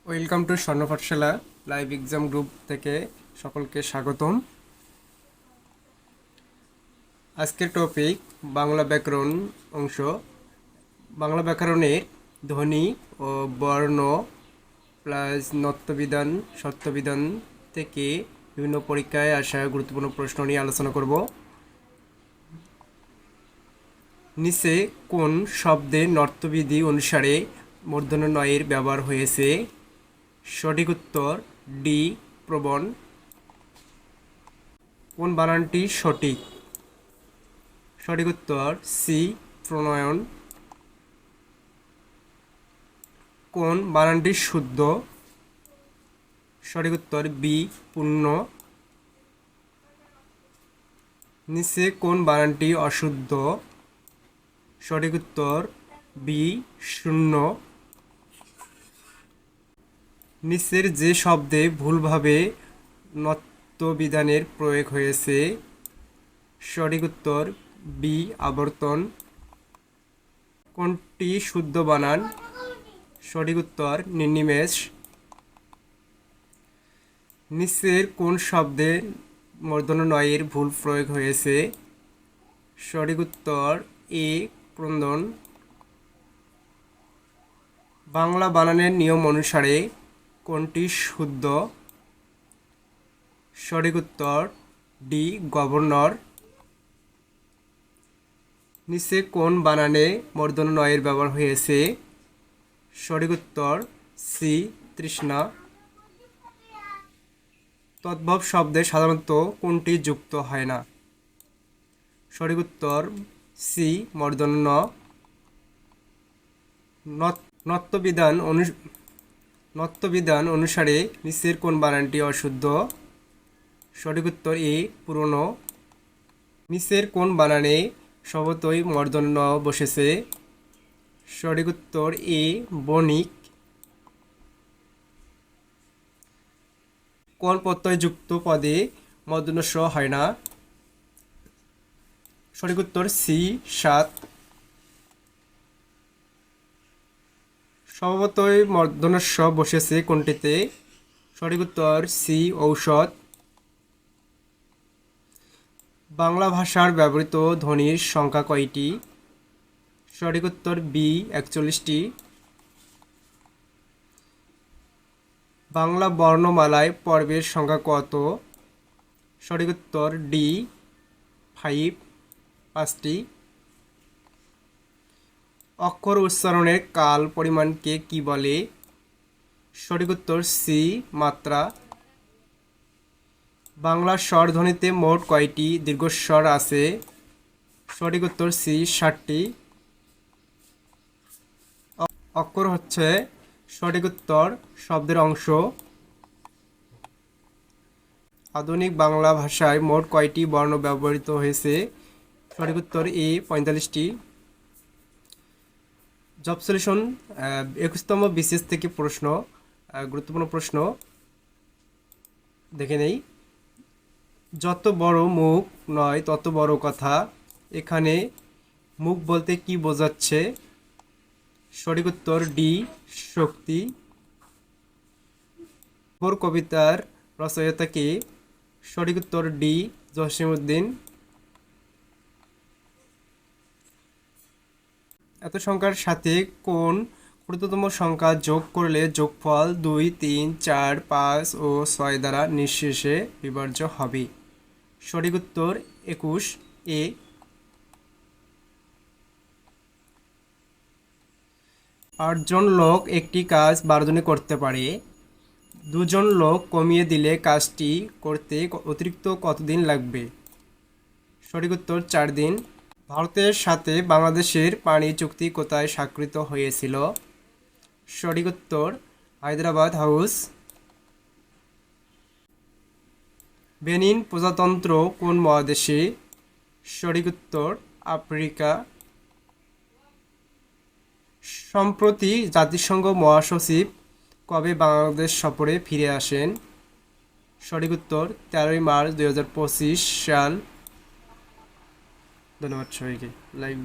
Welcome to স্বর্ণ পাঠশালা live exam group থেকে সকলকে স্বাগতম। আজকের টপিক বাংলা ব্যাকরণ অংশ। বাংলা ব্যাকরণের ধ্বনি ও বর্ণ প্লাস নত্যবিধান শর্তবিধান থেকে বিভিন্ন পরীক্ষায় আসা গুরুত্বপূর্ণ প্রশ্ন নিয়ে আলোচনা করব। নিচে কোন শব্দে নর্তবিধি অনুসারে মূর্ধন্য নয়ের ব্যবহার হয়েছে? সঠিক উত্তর ডি প্রবণ। কোন বানানটি সঠিক? সঠিক উত্তর সি প্রণয়ন। কোন বানানটি শুদ্ধ? সঠিক উত্তর বি পূর্ণ। নিচে কোন বানানটি অশুদ্ধ? সঠিক উত্তর বি শূন্য। নিচের যে শব্দে ভুলভাবে নত্যবিধানের প্রয়োগ হয়েছে? সঠিক উত্তর বি আবর্তন। কোনটি শুদ্ধ বানান? সঠিক উত্তর নির্নিমেষ। নিচের কোন শব্দে মূর্ধন্য নয়ের ভুল প্রয়োগ হয়েছে? সঠিক উত্তর এ ক্রন্দন। বাংলা বানানের নিয়ম অনুসারে কোনটি শুদ্ধ? সঠিক উত্তর ডি গভর্নর। নিচে কোন বানানে মূর্ধন্য নয়ের ব্যবহার হয়েছে? সঠিক উত্তর সি তৃষ্ণা। তদ্ভব শব্দে সাধারণত কোনটি যুক্ত হয় না? সঠিক উত্তর সি মূর্ধন্য ন। নত্যবিধান অনুসারে নিচের কোন বানানটি অশুদ্ধ? সঠিক উত্তর এ পুরনো। নিচের কোন বানানে স্বভাবতই মূর্ধন্য ন বসেছে? সঠিক উত্তর এ বণিক। কোন প্রত্যয়যুক্ত পদে মূর্ধন্য স হয় না? সঠিক উত্তর সি সাত। স্বভাবতই মূর্ধন্য স বসেছে কোনটিতে? সঠিক উত্তর সি ঔষধ। বাংলা ভাষার ব্যবহৃত ধ্বনির সংখ্যা কয়টি? সঠিক উত্তর বি 41টি। বাংলা বর্ণমালায় পর্বের সংখ্যা কত? সঠিক উত্তর ডি 5টি। অক্ষর উচ্চারণের কাল পরিমাণকে কি বলে? সঠিক উত্তর সি মাত্রা। বাংলা স্বরধ্বনিতে মোট কয়টি দীর্ঘস্বর আছে? সঠিক উত্তর সি 60টি। অক্ষর হচ্ছে সঠিক উত্তর শব্দের অংশ। আধুনিক বাংলা ভাষায় মোট কয়টি বর্ণ ব্যবহৃত হয়েছে? সঠিক উত্তর এ 45টি। জব সলিউশন 21তম বিসিএস থেকে প্রশ্ন, গুরুত্বপূর্ণ প্রশ্ন দেখে নেই। যত বড় মুখ নয় তত বড় কথা, এখানে মুখ বলতে কি বোঝাচ্ছে? সঠিক উত্তর ডি শক্তি। ভোর কবিতার রচয়িতা কে? সঠিক উত্তর ডি জসিমউদ্দিন। এত সংখ্যার সাথে কোন ক্ষুদ্রতম সংখ্যা যোগ করলে যোগফল 2, 3, 4, 5 ও 6 দ্বারা নিঃশেষে বিভাজ্য হবে? সঠিক উত্তর 21 এ। 8 জন লোক একটি কাজ 12 জনে করতে পারে। 2 জন লোক কমিয়ে দিলে কাজটি করতে অতিরিক্ত কতদিন লাগবে? সঠিক উত্তর 4 দিন। ভারতের সাথে বাংলাদেশের পানি চুক্তি কোথায় স্বাক্ষরিত হয়েছিল? সঠিক উত্তর হায়দ্রাবাদ হাউস। বেনিন প্রজাতন্ত্র কোন মহাদেশে? সঠিক উত্তর আফ্রিকা। সম্প্রতি জাতিসংঘ মহাসচিব কবে বাংলাদেশ সফরে ফিরে আসেন? সঠিক উত্তর 13 মার্চ 2025 সাল। ধন্যবাদ সবাইকে। লাইভ